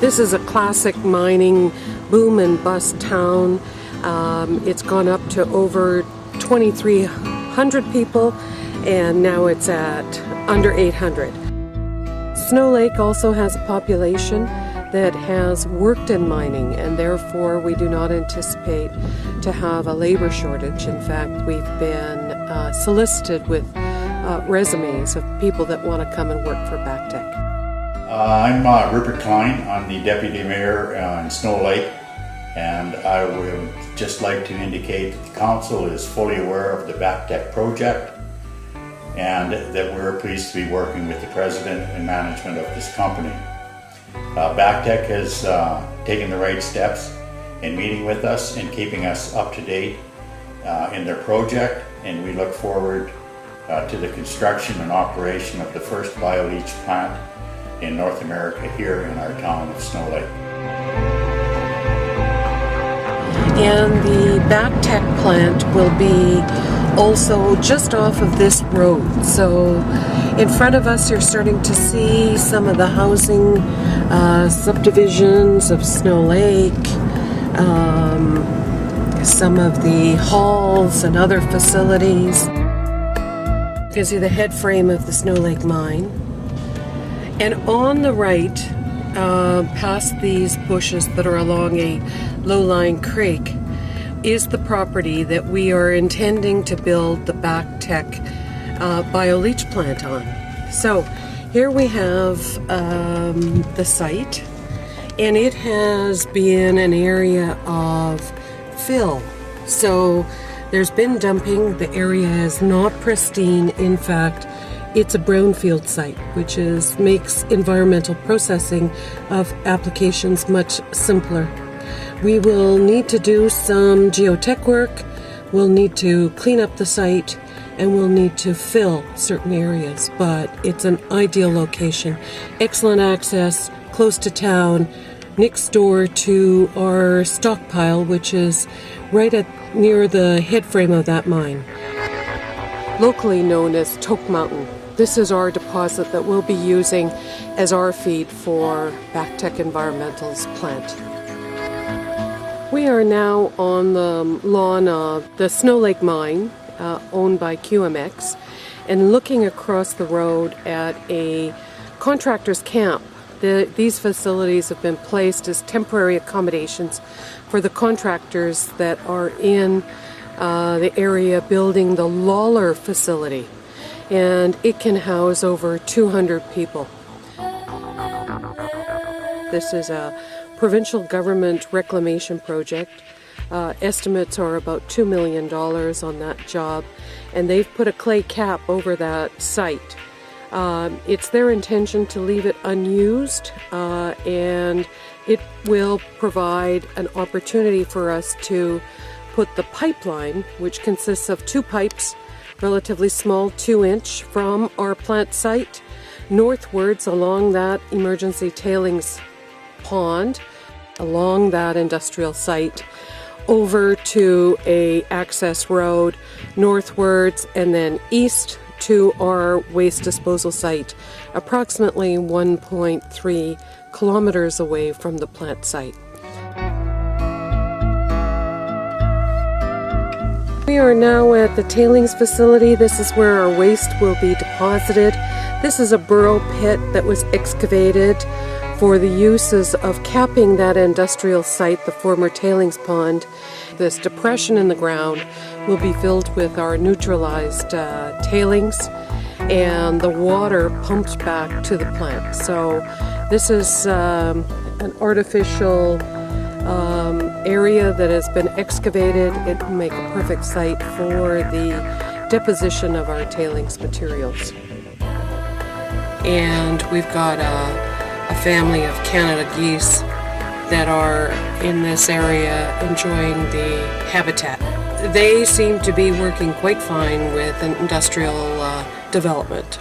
This is a classic mining boom and bust town. It's gone up to over 2,300 people, and now it's at under 800. Snow Lake also has a population that has worked in mining, and therefore we do not anticipate to have a labor shortage. In fact, we've been solicited with resumes of people that want to come and work for BacTech. I'm Rupert Klein. I'm the Deputy Mayor in Snow Lake, and I would just like to indicate that the Council is fully aware of the BacTech project and that we're pleased to be working with the President and management of this company. BacTech has taken the right steps in meeting with us and keeping us up to date in their project, and we look forward to the construction and operation of the first bio-leach plant in North America here in our town of Snow Lake. And the BacTech plant will be also just off of this road. So in front of us you're starting to see some of the housing subdivisions of Snow Lake, some of the halls and other facilities. You can see the head frame of the Snow Lake mine. And on the right, past these bushes that are along a low-lying creek, is the property that we are intending to build the BacTech bio-leach plant on. So here we have the site, and it has been an area of fill. So there's been dumping. The area is not pristine. In fact, it's a brownfield site, which makes environmental processing of applications much simpler. We will need to do some geotech work, we'll need to clean up the site, and we'll need to fill certain areas, but it's an ideal location. Excellent access, close to town, next door to our stockpile, which is right near the head frame of that mine. Locally known as Toke Mountain. This is our deposit that we'll be using as our feed for BacTech Environmental's plant. We are now on the lawn of the Snow Lake mine, owned by QMX, and looking across the road at a contractor's camp. These facilities have been placed as temporary accommodations for the contractors that are in the area building the Lawler facility, and it can house over 200 people. This is a provincial government reclamation project. Estimates are about $2 million on that job, and they've put a clay cap over that site. It's their intention to leave it unused, and it will provide an opportunity for us to put the pipeline, which consists of two pipes, relatively small, 2-inch, from our plant site northwards along that emergency tailings pond, along that industrial site, over to a access road northwards, and then east to our waste disposal site, approximately 1.3 kilometers away from the plant site. We are now at the tailings facility. This is where our waste will be deposited. This is a burrow pit that was excavated for the uses of capping that industrial site, the former tailings pond. This depression in the ground will be filled with our neutralized tailings, and the water pumped back to the plant. So this is an artificial area that has been excavated. It will make a perfect site for the deposition of our tailings materials. And we've got a family of Canada geese that are in this area enjoying the habitat. They seem to be working quite fine with industrial development.